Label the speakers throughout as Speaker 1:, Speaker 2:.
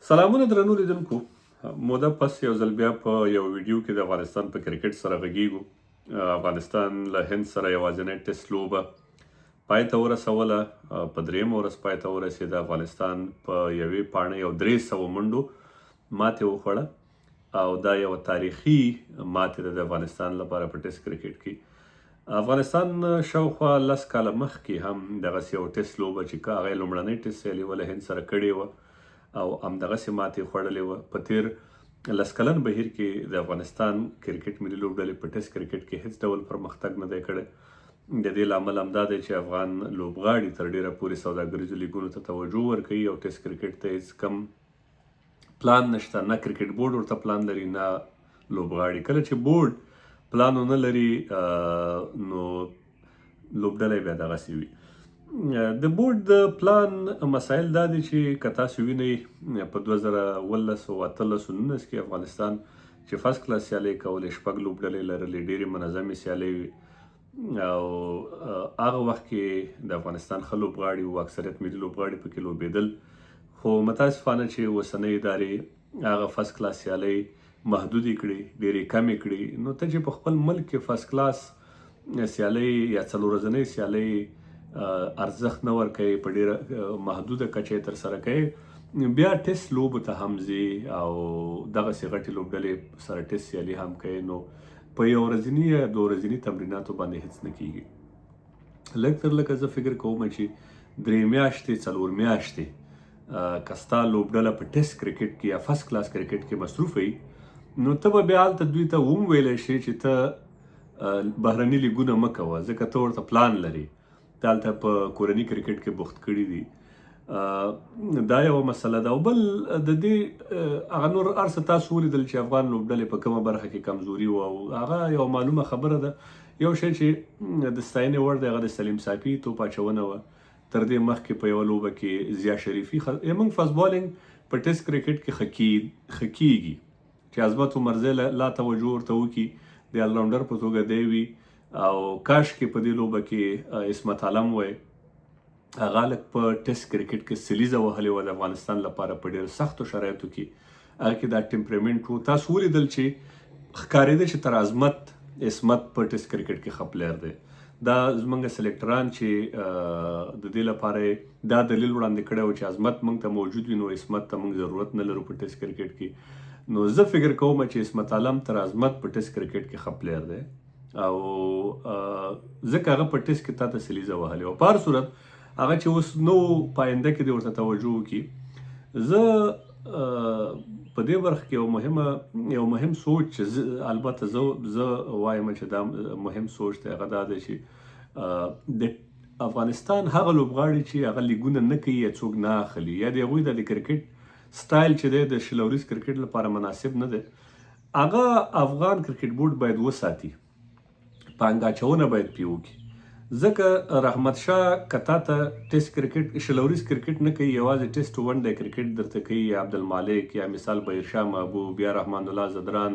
Speaker 1: سلامونه درنو لیدونکو موده پس یو ځل بیا په یو ویډیو کې د افغانستان په کرکټ سره غږیږو. افغانستان له هند سره یوازینۍ ټیسټ لوبه پای ته ورسوله، په درېیمه ورځ پای ته ورسېده. افغانستان په یوې پاڼې یو 300 منډو ماتې وخوړه او دا یو تاریخي ماتې ده د افغانستان لپاره په ټیسټ کرکټ کې. افغانستان شاوخوا 10 کاله مخکې هم دغسې یو ټیسټ لوبه چې هغه یې لومړنۍ ټیسټ سیالي له هند سره کړې وه او همدغسې ماتې خوړلې وه. په تیر 10 کلن بهیر کې د افغانستان کرکټ ملي لوبډلې په ټیسټ کرکټ کې هیڅ ډول پرمختګ نه دی کړی. د دې لامل همدا دی چې افغان لوبغاړي تر ډیره پورې سوداګریزو لیګونو ته توجه ورکوي او ټیسټ کرکټ ته هیڅ کم پلان نشته. نه کرکټ بورډ ورته پلان لري نه لوبغاړي. کله چې بورډ پلان ونه لري نو لوبډله بیا دغسې وي. د بورډ د پلان مسایل دا دي چې که تاسو وینئ په 2018 او 2019 کې افغانستان چې فرست کلاس سیالۍ کولې 6 لوبډلې لرلې، ډېرې منظمې سیالۍ وي او هغه وخت کې د افغانستان ښه لوبغاړي وو، اکثریت ملي لوبغاړي پکې لوبېدل. خو متاسفانه چې اوسنۍ ادارې هغه فرست کلاس سیالۍ محدودې کړي، ډېرې کمې کړي. نو ته چې په خپل ملک کې فرست کلاس سیالۍ یا 4 ورځنۍ سیالۍ ارزښت نه ورکوي، په ډیره محدوده کچه یې ترسره کوي، بیا ټیسټ لوبو ته هم ځي او دغسې غټې لوبډلې سره ټیسټ سیالي هم کوي. نو په یو ورځني یا 2 ورځني تمریناتو باندې هیڅ نه کیږي. لږ تر لږه زه فکر کوم چې 3 میاشتې 4 میاشتې که ستا لوبډله په ټیسټ کرکټ کې یا فرست کلاس کرکټ کې مصروفه وي نو ته به بیا هلته دوی ته ویلی شي چې ته بهرني لیګونه مه کوه ځکه ته ورته پلان لري. ته هلته په کورني کرکټ کې بوخت کړي دي. دا یوه مسله ده. او بل د دې هغه نور هر څه تاسو ولیدل چې افغان لوبډلې په کومه برخه کې کمزوري وه او هغه یوه معلومه خبره ده. یو شی چې د ستاینې وړ دی هغه د سلیم صافي توپ اچونه وه. تر دې مخکې په یوه لوبه کې ضیا شریفي زموږ فاست بالینګ په ټیسټ کرکټ کې ښه کیږي چې عظمت عمرزی لا توجه ورته وکړي، د آلراونډر په توګه دی وي او کاش کې په دې لوبه کې عصمت عالم وی هغه لږ په ټیسټ کرکټ کې سلیزه وهلې وه د افغانستان لپاره په ډېرو سختو شرایطو کې. هغه کې دا ټمپرمنټ و. تاسو ولیدل چې ښکارېده چې تر عظمت عصمت په ټیسټ کرکټ کې ښه پلیر دی. دا زموږ سلیکټران چې د دې لپاره دا دلیل وړاندې کړی و چې عظمت موږ ته موجود وي نو عصمت ته موږ ضرورت نه لرو په ټیسټ کرکټ کې. نو زه فکر کوم چې عصمت عالم تر عظمت په ټیسټ کرکټ کې ښه پلیر دی او ځکه هغه په ټیسټ کې تا ته سلیزه وهلې وه. په هر صورت هغه چې اوس نو په آینده کې دې ورته توجه وکړي. زه په دې برخه کې یو مهم سوچ چې البته زه وایم چې دا مهم سوچ دی هغه دا دی چې د افغانستان هغه لوبغاړي چې هغه لیګونه نه کوي یا څوک نه اخلي یا د هغوی د کرکټ سټایل چې دی د شلوریز کرکټ لپاره مناسب نه دی، هغه افغان کرکټ بورډ باید وساتي، پانګه اچونه باید پرې وکړي. ځکه رحمت شاه که تا ته ټیسټ کرکټ شلوریز کرکټ نه کوي، یوازې ټیسټ ون ډے کرکټ درته کوي، یا عبدالمالک یا مثال بهیرشاه محبوب یا رحمان الله زدران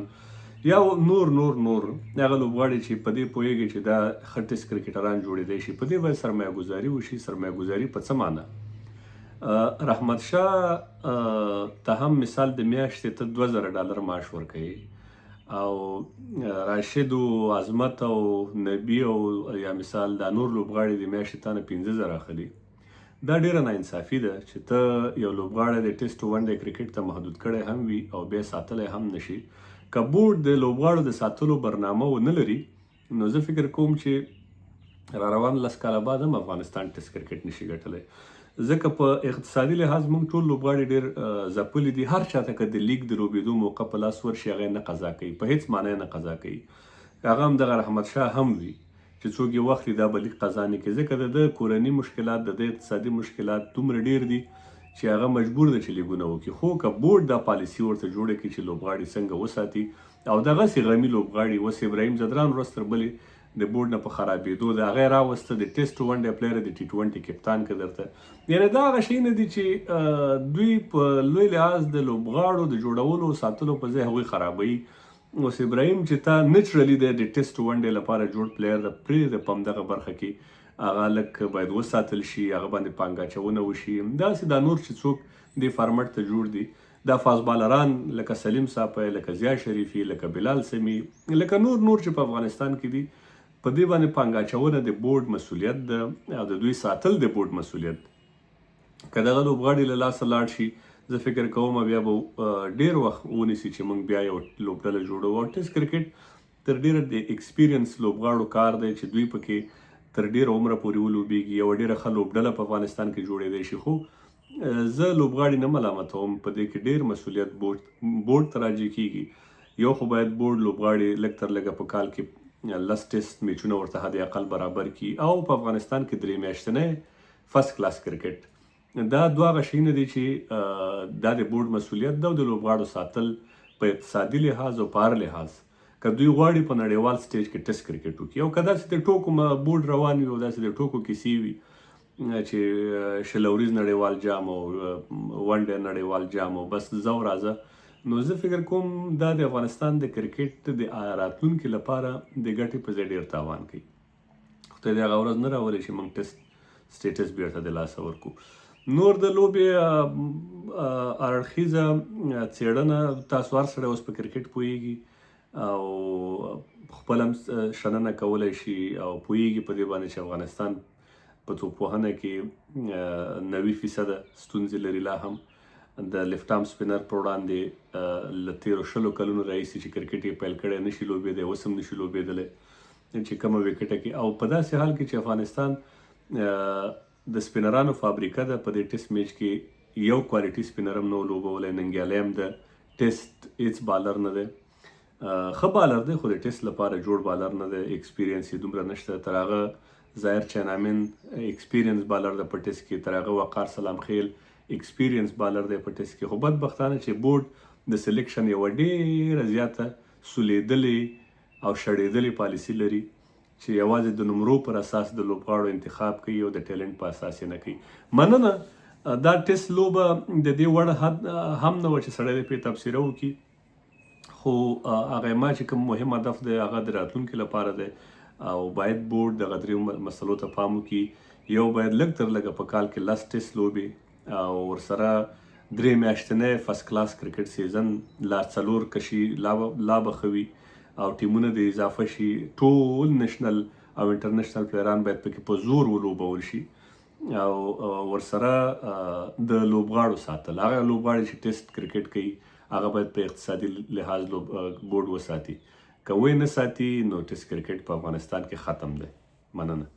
Speaker 1: یا نور هغه لوبغاړي چې په دې پوهیږي چې دا ښه ټیسټ کرکټران جوړېدی شي، په دې باید سرمایه ګذاري وشي. سرمایه ګذاري په څه معنی؟ رحمت شاه ته هم مثال د میاشتې ته $2000 معاش ورکوي او راشد او عظمت او نبی او یا مثال دا نور لوبغاړي د میاشتې تا نه 50,000 اخلي. دا ډیره ناانصافي ده چې ته یو لوبغاړی د ټیسټ ون ډے کرکټ ته محدود کړی هم وي او بیا ساتلی هم نشي. که بورډ د لوبغاړو د ساتلو برنامه ونه لري نو زه فکر کوم چې را روان 10 کاله بعد هم افغانستان ټیسټ کرکټ نشي ګټلی. ځکه په اقتصادي لحاظ موږ ټول لوبغاړي ډېر ځپلي دي. هر چاته که د لیګ د لوبېدو موقع په لاس ورشي هغه یې نه قضا کوي، په هیڅ معنی نه قضا کوي. هغه هم دغه رحمت شاه هم وي چې څوک یې وخت دا به لیګ قضا نه کوي ځکه د کورني مشکلات د اقتصادي مشکلات دومره ډېر دي چې هغه مجبور دی چې لیګونه وکړي. خو که بورډ دا پالیسي ورته جوړه کړي چې لوبغاړي څنګه وساتي او دغسې غمي لوبغاړي اوس ابراهیم زدران ورځ تر بلې د بورډ نه په خرابېدو د هغه یې راوسته د ټیسټ ون ډے پلیر د T20 کپتان که درته یعنې دا هغه شی نه دي چې دوی په لوی لحاظ د لوبغاړو د جوړولو او ساتلو په ځای هغوی خرابوي. اوس ابراهیم چې تا نیچرلی دی د ټیسټ ون ډے لپاره جوړ پلیر د پرېږده په همدغه برخه کې هغه لږ باید وساتل شي، هغه باندې پانګه اچونه وشي. داسې دا نور چې څوک دې فارمټ ته جوړ دي. دا فاست بالران لکه سلیم صاحب، لکه ضیا شریفي، لکه بلال سمی، لکه نور چې په افغانستان کې دي، په دې باندې پانګه اچونه د بورډ مسؤلیت ده او د دوی ساتل د بورډ مسؤلیت. که دغه لوبغاړي له لاسه لاړ شي، زه فکر کوم بیا به ډېر وخت ونیسي چې موږ بیا یو لوبډله جوړوو. او ټیسټ کرکټ تر ډېره د ایکسپیرینس لوبغاړو کار دی چې دوی پکې تر ډېره عمره پورې ولوبېږي. یوه ډېره ښه لوبډله په افغانستان کې جوړېدی شي. خو زه لوبغاړي نه ملامتوم، په دې کې ډېر مسؤلیت بورډ ته راجع کېږي. یو خو باید بورډ لوبغاړي لږ تر لږه په کال کې 10 ټیسټ میچونه ورته حد اقل برابر کړي، او په افغانستان کې 3 میاشتنی فرست کلاس کرکټ. دا دوه هغه شیونه دي چې دا د بورډ مسؤلیت ده، او د لوبغاړو ساتل په اقتصادي لحاظ او په هر لحاظ. که دوی غواړي په نړیوال سټیج کې ټیسټ کرکټ وکړي، او که داسې د ټوکو بورډ روان وي او داسې د ټوکو کیسې وي چې شلوریز نړیوال جام او ون ډے نړیوال جام او بس زه او راځه، نو زه فکر کوم دا د افغانستان د کرکټ د راتلونکي لپاره د ګټې په ځای ډېر تاوان کوي. خدای دې هغه ورځ نه راولي چې موږ ټیسټ سټیټس بیرته د لاسه ورکړو. نور د لوبې اړخیزه څېړنه، تاسو هر سړی اوس په کرکټ پوهیږي او خپل هم شننه کولی شي او پوهیږي په دې باندې چې افغانستان په توپوهنه کې 90% ستونزې لري. لا هم د لیفټ آرم سپینر پر وړاندې له 13 کلونو راهیسې چې کرکټ یې پیل کړی نشي لوبېدی، اوس هم نشي لوبېدلی چې کومه وکټه کې. او په داسې حال کې چې افغانستان د سپینرانو فابریکه ده، په دې ټیسټ میچ کې یو کوالټي سپینر هم نه و لوبولی. ننګیالی هم د ټیسټ هیڅ بالر نه دی، ښه بالر دی خو د ټیسټ لپاره جوړ بالر نه دی، ایکسپیرینس یې دومره نشته. تر هغه ظاهر چینامین ایکسپیرینس بالر دی په ټیسټ کې، تر هغه وقار سلام خیل ایکسپیرینس بالر دی په ټیسټ کې. خو بدبختانه چې بورډ د سلیکشن یوه ډېره زیاته سولیدلې او شړېدلې پالیسي لري چې یوازې د نمرو پر اساس د لوبغاړو انتخاب کوي او د ټیلنټ په اساس یې نه کوي. مننه. دا ټیسټ لوبه د دې وړ هم نه وه چې سړی دې پرې تبصره وکړي، خو هغه ما چې کوم مهم هدف دی هغه د راتلونکي لپاره دی، او باید بورډ دغه درېیو مسلو ته پام وکړي. یو باید لږ تر لږه په کال کې 10 ټیسټ لوبې او ورسره 3 میاشتنی فرست کلاس کرکټ سیزن لا 4 کشي لا به ښه وي او ټیمونه د اضافه شي. ټول نېشنل او انټرنیشنل پلیران باید پکې په زور ولوبول شي، او ورسره د لوبغاړو ساتل. هغه لوبغاړي چې ټیسټ کرکټ کوي هغه باید په اقتصادي لحاظ بورډ وساتي. که وی نه ساتي نو ټیسټ کرکټ په افغانستان کې ختم دی. مننه.